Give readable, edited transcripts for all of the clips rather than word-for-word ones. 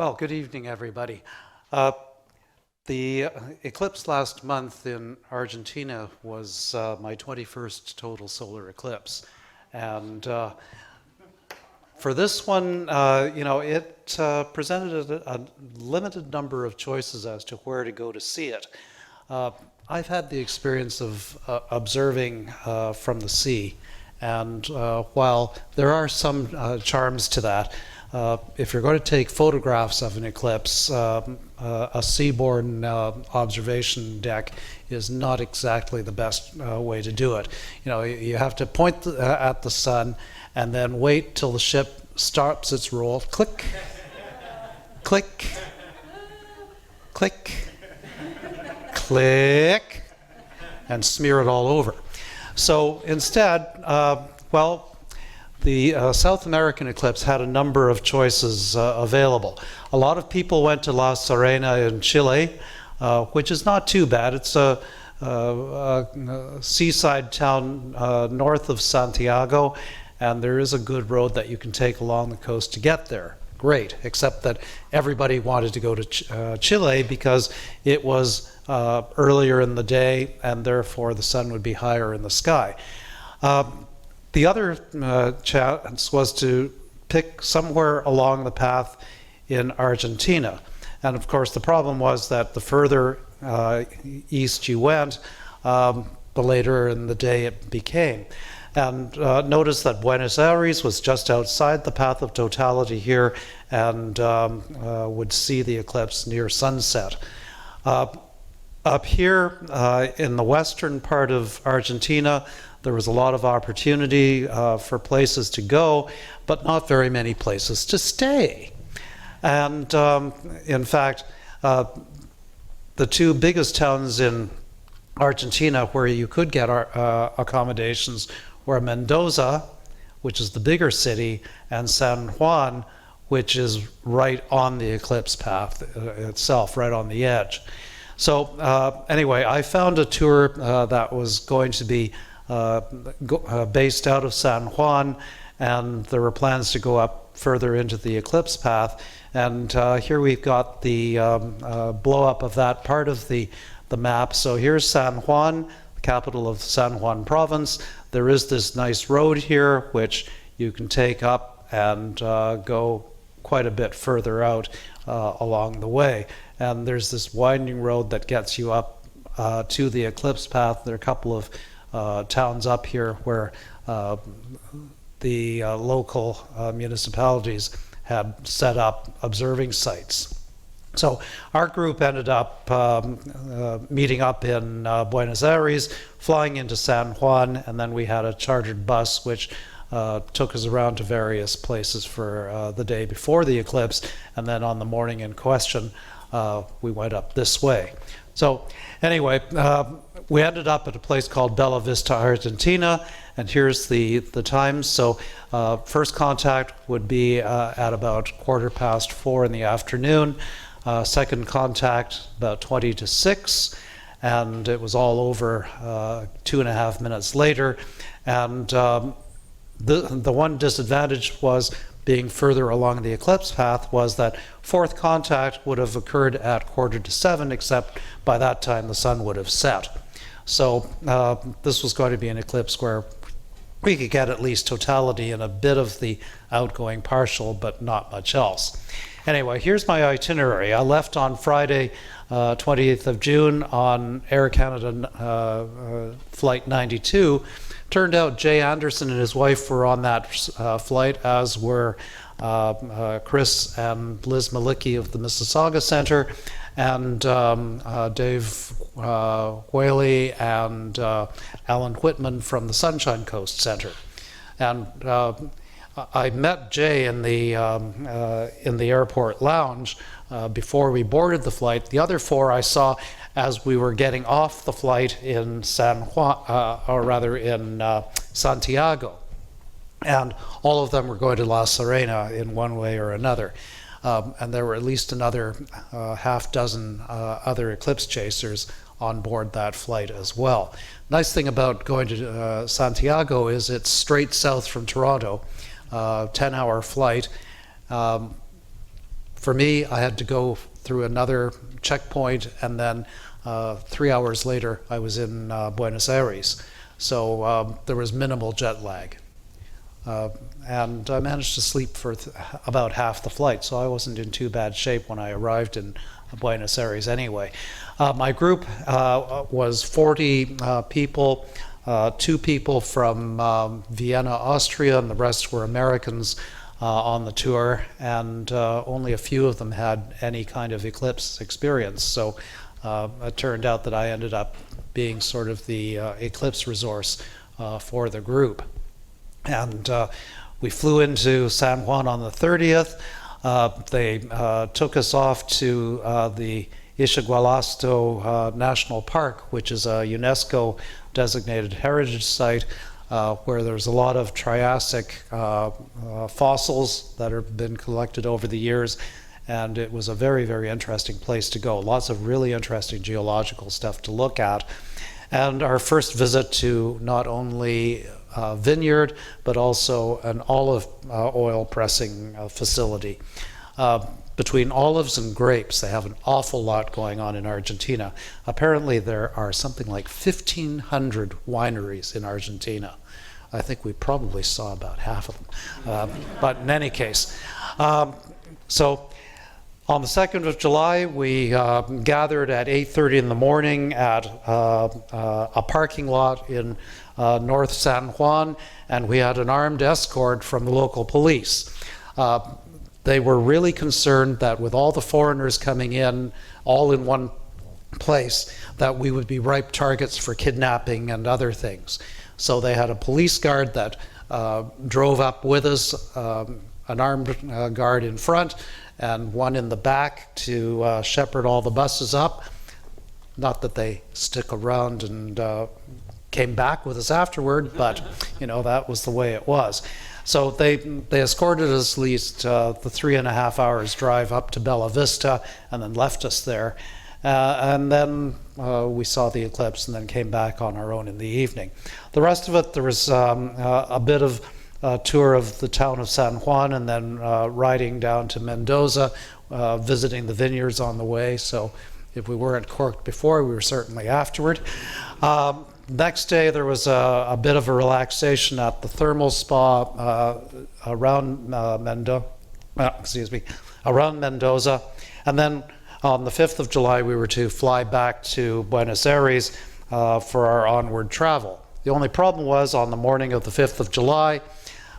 Well, good evening, everybody. The eclipse last month in Argentina was my 21st total solar eclipse. And for this one, it presented a limited number of choices as to where to go to see it. I've had the experience of observing from the sea. And while there are some charms to that, if you're going to take photographs of an eclipse, a seaborne observation deck is not exactly the best way to do it. You know, you have to point at the sun and then wait till the ship stops its roll. Click, click, click, click, and smear it all over. So instead, the South American eclipse had a number of choices available. A lot of people went to La Serena in Chile, which is not too bad. It's a seaside town north of Santiago, and there is a good road that you can take along the coast to get there. Great, except that everybody wanted to go to Chile because it was earlier in the day, and therefore the sun would be higher in the sky. The other chance was to pick somewhere along the path in Argentina. And of course, the problem was that the further east you went, the later in the day it became. And notice that Buenos Aires was just outside the path of totality here and would see the eclipse near sunset. Up here in the western part of Argentina, there was a lot of opportunity for places to go, but not very many places to stay. And in fact, the two biggest towns in Argentina where you could get accommodations were Mendoza, which is the bigger city, and San Juan, which is right on the eclipse path itself, right on the edge. So anyway, I found a tour that was going to be based out of San Juan, and there were plans to go up further into the eclipse path. And here we've got the blow up of that part of the map. So here's San Juan, the capital of San Juan province. There is this nice road here which you can take up and go quite a bit further out along the way. And there's this winding road that gets you up to the eclipse path. There are a couple of towns up here where the local municipalities had set up observing sites. So our group ended up meeting up in Buenos Aires, flying into San Juan, and then we had a chartered bus which took us around to various places for the day before the eclipse, and then on the morning in question we went up this way. So anyway, we ended up at a place called Bella Vista, Argentina, and here's the times. So first contact would be at about 4:15 in the afternoon. Second contact about 20 to 6, and it was all over 2.5 minutes later. And the one disadvantage was being further along the eclipse path was that fourth contact would have occurred at 6:45, except by that time the sun would have set. So this was going to be an eclipse where we could get at least totality and a bit of the outgoing partial, but not much else. Anyway, here's my itinerary. I left on Friday, 28th of June on Air Canada Flight 92. Turned out Jay Anderson and his wife were on that flight, as were Chris and Liz Malicki of the Mississauga Center, and Dave Whaley and Alan Whitman from the Sunshine Coast Center. And I met Jay in the airport lounge before we boarded the flight. The other four I saw as we were getting off the flight in San Juan, or rather in Santiago. And all of them were going to La Serena in one way or another. And there were at least another half dozen other eclipse chasers on board that flight as well. Nice thing about going to Santiago is it's straight south from Toronto, 10-hour flight. For me, I had to go through another checkpoint, and then 3 hours later, I was in Buenos Aires. So there was minimal jet lag. And I managed to sleep for about half the flight, so I wasn't in too bad shape when I arrived in Buenos Aires anyway. My group was 40 people, 2 people from Vienna, Austria, and the rest were Americans on the tour, and only a few of them had any kind of eclipse experience. So it turned out that I ended up being sort of the eclipse resource for the group. And we flew into San Juan on the 30th. They took us off to the Ixigualasto National Park, which is a UNESCO designated heritage site where there's a lot of Triassic fossils that have been collected over the years. And it was a very, very interesting place to go. Lots of really interesting geological stuff to look at. And our first visit to not only vineyard, but also an olive oil pressing facility. Between olives and grapes, they have an awful lot going on in Argentina. Apparently there are something like 1,500 wineries in Argentina. I think we probably saw about half of them. But in any case, so on the 2nd of July, we gathered at 8:30 in the morning at a parking lot in North San Juan, and we had an armed escort from the local police. They were really concerned that with all the foreigners coming in, all in one place, that we would be ripe targets for kidnapping and other things. So they had a police guard that drove up with us, an armed guard in front, and one in the back to shepherd all the buses up. Not that they stick around and came back with us afterward, but you know, that was the way it was. So they escorted us at least the 3.5 hours drive up to Bella Vista, and then left us there. And then we saw the eclipse and then came back on our own in the evening. The rest of it, there was a bit of tour of the town of San Juan, and then riding down to Mendoza, visiting the vineyards on the way. So if we weren't corked before, we were certainly afterward. Next day, there was a bit of a relaxation at the thermal spa around Mendoza. And then on the 5th of July, we were to fly back to Buenos Aires for our onward travel. The only problem was on the morning of the 5th of July,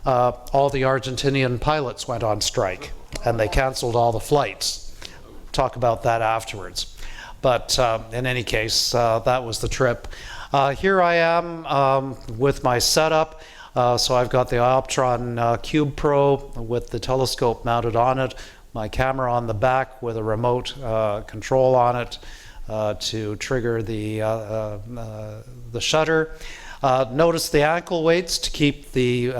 all the Argentinian pilots went on strike, and they canceled all the flights. Talk about that afterwards. But in any case, that was the trip. Here I am with my setup. So I've got the Optron Cube Pro with the telescope mounted on it, my camera on the back with a remote control on it to trigger the shutter. Notice the ankle weights to keep the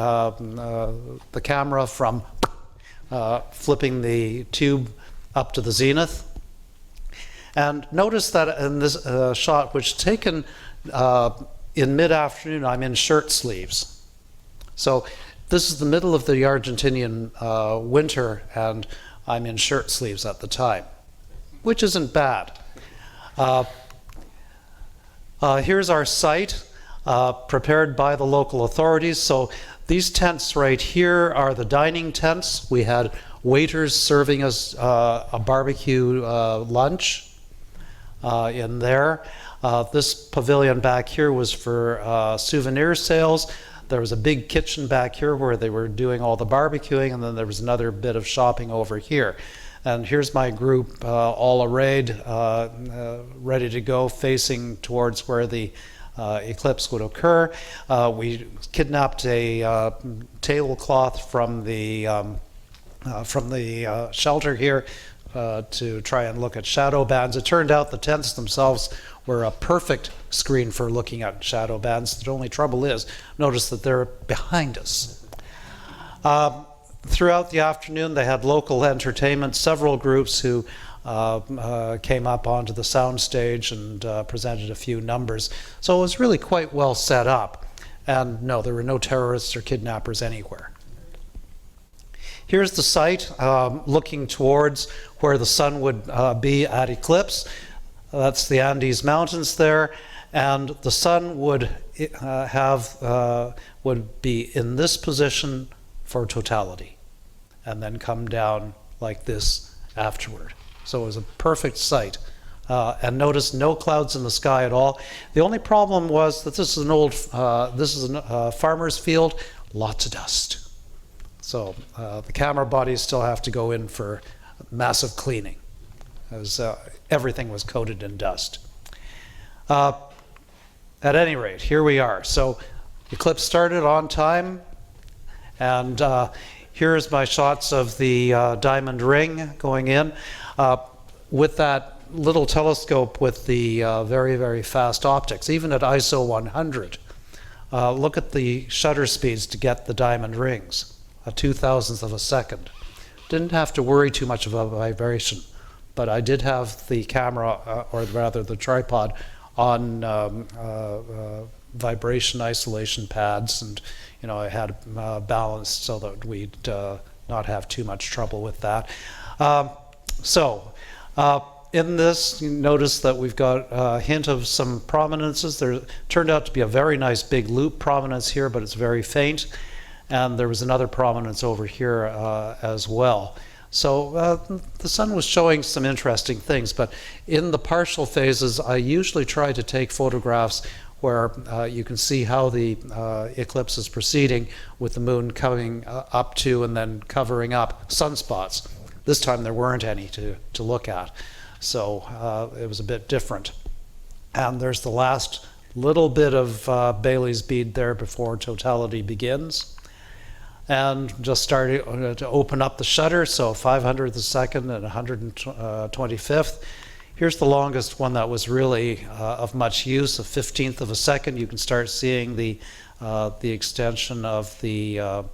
camera from flipping the tube up to the zenith. And notice that in this shot, which is taken in mid-afternoon, I'm in shirt sleeves. So this is the middle of the Argentinian winter, and I'm in shirt sleeves at the time, which isn't bad. Here's our site, prepared by the local authorities. So these tents right here are the dining tents. We had waiters serving us a barbecue lunch in there. This pavilion back here was for souvenir sales. There was a big kitchen back here where they were doing all the barbecuing, and then there was another bit of shopping over here. And here's my group all arrayed, ready to go, facing towards where the eclipse would occur. We kidnapped a tablecloth from the shelter here to try and look at shadow bands. It turned out the tents themselves were a perfect screen for looking at shadow bands. The only trouble is, notice that they're behind us. Throughout the afternoon, they had local entertainment, several groups who came up onto the sound stage and presented a few numbers. So it was really quite well set up. And no, there were no terrorists or kidnappers anywhere. Here's the site looking towards where the sun would be at eclipse. That's the Andes Mountains there, and the sun would would be in this position for totality, and then come down like this afterward. So it was a perfect sight. And notice no clouds in the sky at all. The only problem was that this is an old, farmer's field, lots of dust. So the camera bodies still have to go in for massive cleaning, as everything was coated in dust. At any rate, here we are. So eclipse started on time, and here's my shots of the diamond ring going in. With that little telescope with the very, very fast optics, even at ISO 100, look at the shutter speeds to get the diamond rings, a 2,000th of a second. Didn't have to worry too much about vibration, but I did have the camera, or rather the tripod, on vibration isolation pads, and I had balanced so that we'd not have too much trouble with that. In this, you notice that we've got a hint of some prominences. There turned out to be a very nice big loop prominence here, but it's very faint. And there was another prominence over here as well. So the sun was showing some interesting things, but in the partial phases, I usually try to take photographs where you can see how the eclipse is proceeding, with the moon coming up to and then covering up sunspots. This time there weren't any to look at. So it was a bit different. And there's the last little bit of Bailey's bead there before totality begins. And just starting to open up the shutter, so 500th of a second and 125th. Here's the longest one that was really of much use, a 15th of a second. You can start seeing the extension of the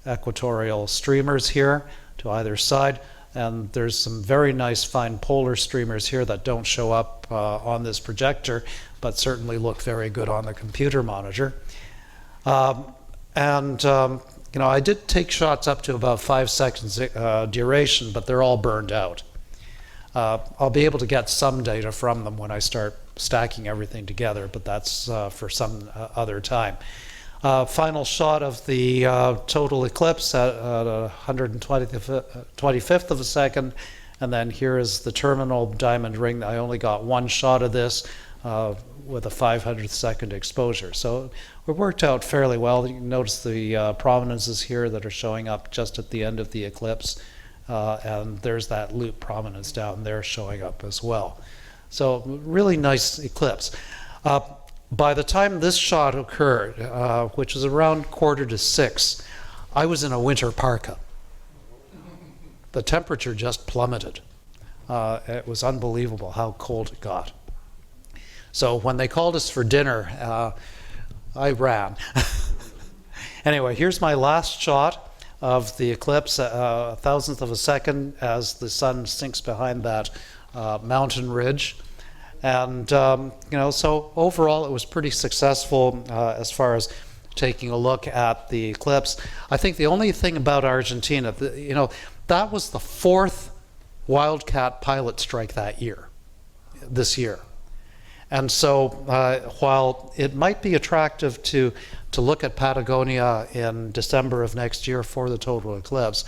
equatorial streamers here to either side. And there's some very nice fine polar streamers here that don't show up on this projector, but certainly look very good on the computer monitor. I did take shots up to about 5 seconds duration, but they're all burned out. I'll be able to get some data from them when I start stacking everything together, but that's for some other time. Final shot of the total eclipse at 125th of a second, and then here is the terminal diamond ring. I only got one shot of this with a 500th second exposure. So it worked out fairly well. You can notice the prominences here that are showing up just at the end of the eclipse, and there's that loop prominence down there showing up as well. So really nice eclipse. By the time this shot occurred, which was around 5:45, I was in a winter parka. The temperature just plummeted. It was unbelievable how cold it got. So when they called us for dinner, I ran. Anyway, here's my last shot of the eclipse, a 1,000th of a second as the sun sinks behind that mountain ridge. And so overall it was pretty successful as far as taking a look at the eclipse. I think the only thing about Argentina, that was the 4th Wildcat pilot strike this year. And so while it might be attractive to look at Patagonia in December of next year for the total eclipse,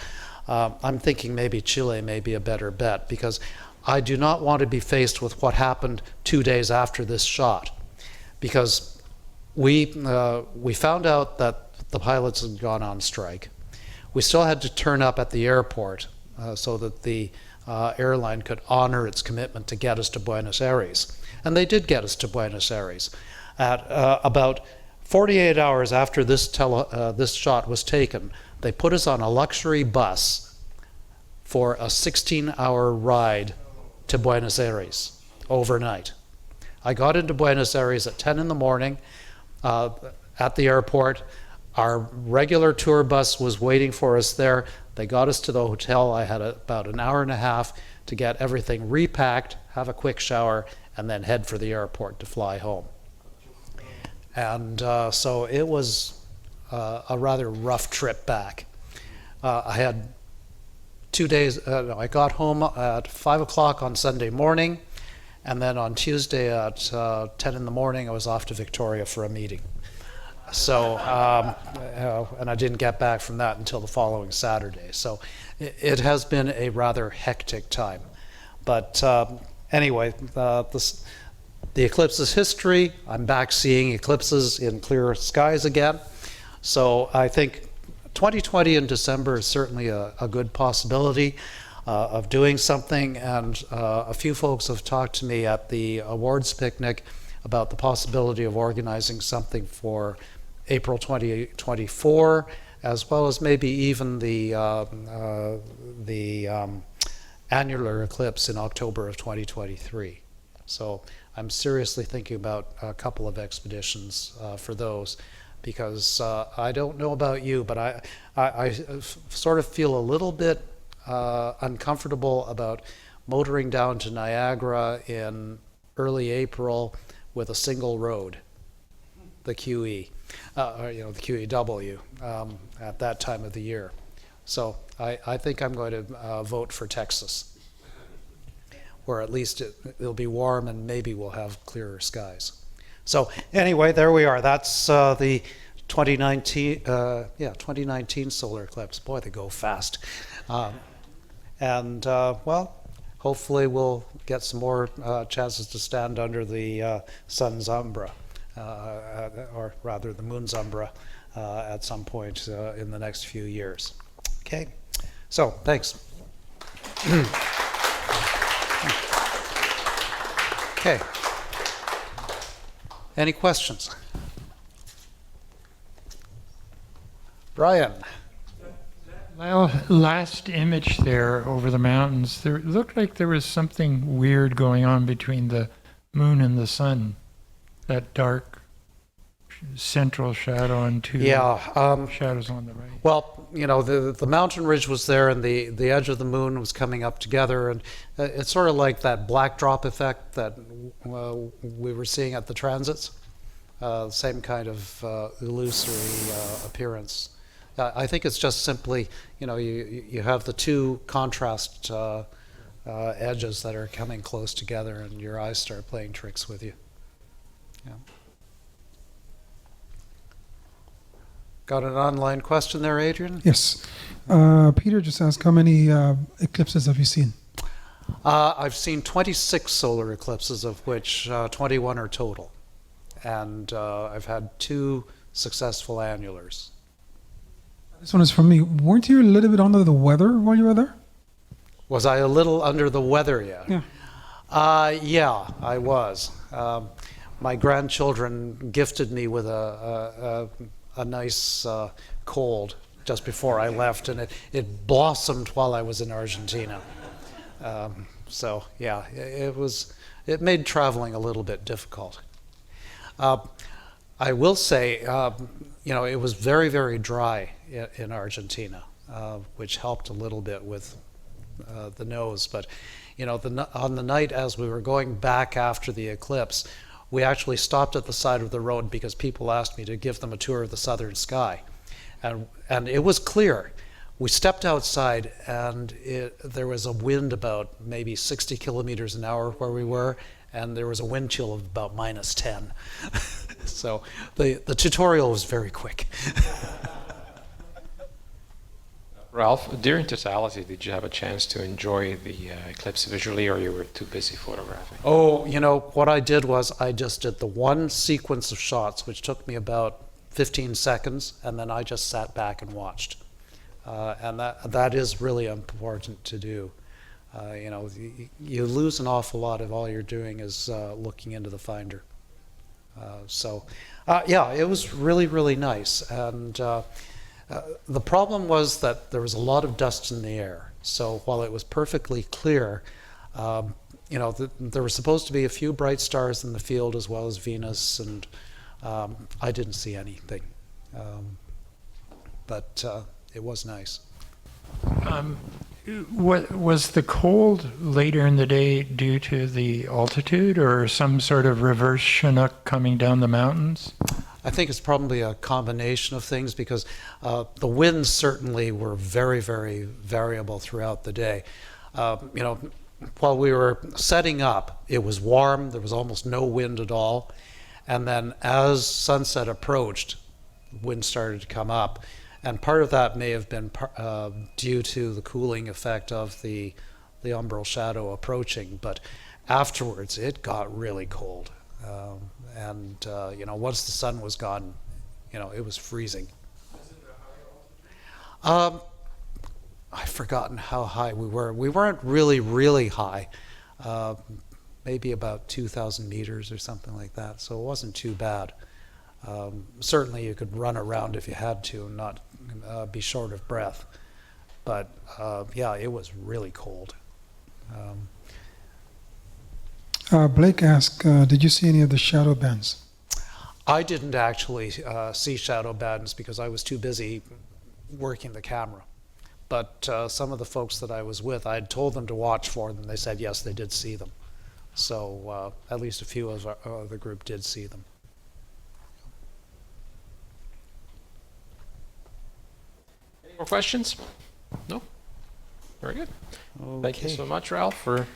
I'm thinking maybe Chile may be a better bet, because I do not want to be faced with what happened 2 days after this shot, because we found out that the pilots had gone on strike. We still had to turn up at the airport so that the airline could honor its commitment to get us to Buenos Aires. And they did get us to Buenos Aires. At about 48 hours after this shot was taken, they put us on a luxury bus for a 16-hour ride to Buenos Aires overnight. I got into Buenos Aires at 10 in the morning at the airport. Our regular tour bus was waiting for us there. They got us to the hotel. I had about an hour and a half to get everything repacked, have a quick shower, and then head for the airport to fly home. And so it was a rather rough trip back. I had 2 days, no, I got home at 5 o'clock on Sunday morning, and then on Tuesday at 10 in the morning, I was off to Victoria for a meeting. So, and I didn't get back from that until the following Saturday. So it has been a rather hectic time. But anyway, the eclipse's history, I'm back seeing eclipses in clear skies again. So I think 2020 in December is certainly a good possibility of doing something. And a few folks have talked to me at the awards picnic about the possibility of organizing something for April 2024, as well as maybe even the annular eclipse in October of 2023. So I'm seriously thinking about a couple of expeditions for those, because I don't know about you, but I sort of feel a little bit uncomfortable about motoring down to Niagara in early April with a single road, the QE, or the QEW at that time of the year. So I think I'm going to vote for Texas, where at least it'll be warm and maybe we'll have clearer skies. So anyway, there we are. That's the 2019 solar eclipse. Boy, they go fast. Well, hopefully we'll get some more chances to stand under the sun's umbra, or rather the moon's umbra, at some point in the next few years. Okay, so thanks. Okay. Any questions? Brian. Last image there over the mountains, there looked like there was something weird going on between the moon and the sun. That dark central shadow and two shadows on the right. Well, the mountain ridge was there and the edge of the moon was coming up together, and it's sort of like that black drop effect that we were seeing at the transits. Same kind of illusory appearance. I think it's just simply, you have the two contrast edges that are coming close together, and your eyes start playing tricks with you. Yeah. Got an online question there, Adrian? Yes. Peter just asked, how many eclipses have you seen? I've seen 26 solar eclipses, of which 21 are total. And I've had 2 successful annulars. This one is from me. Weren't you a little bit under the weather while you were there? Was I a little under the weather yet? Yeah. Yeah, I was. My grandchildren gifted me with a nice cold just before I left, and it blossomed while I was in Argentina. So yeah, it made traveling a little bit difficult. I will say, it was very, very dry in Argentina, which helped a little bit with the nose. But, on the night as we were going back after the eclipse, we actually stopped at the side of the road because people asked me to give them a tour of the southern sky. And it was clear. We stepped outside, and there was a wind about maybe 60 kilometers an hour where we were, and there was a wind chill of about -10. So the tutorial was very quick. Ralph, during totality, did you have a chance to enjoy the eclipse visually, or you were too busy photographing? Oh, what I did was I just did the one sequence of shots, which took me about 15 seconds, and then I just sat back and watched. And that is really important to do. You lose an awful lot if all you're doing is looking into the finder. Yeah, it was really, really nice. And the problem was that there was a lot of dust in the air. So while it was perfectly clear, there were supposed to be a few bright stars in the field as well as Venus, and I didn't see anything. But it was nice. What was the cold later in the day due to the altitude, or some sort of reverse Chinook coming down the mountains? I think it's probably a combination of things because the winds certainly were very, very variable throughout the day. You know, while we were setting up, it was warm, there was almost no wind at all. And then as sunset approached, wind started to come up. And part of that may have been due to the cooling effect of the umbral shadow approaching. But afterwards, it got really cold. You know, once the sun was gone, you know, it was freezing. I've forgotten how high we were. We weren't really, really high. Maybe about 2,000 meters or something like that. So it wasn't too bad. Certainly you could run around if you had to and not be short of breath. But yeah, it was really cold. Blake asked, did you see any of the shadow bands? I didn't actually see shadow bands because I was too busy working the camera. But some of the folks that I was with, I had told them to watch for them. They said yes, they did see them. So at least a few of the group did see them. Any more questions? No? Very good. Thank you so much, Ralph, for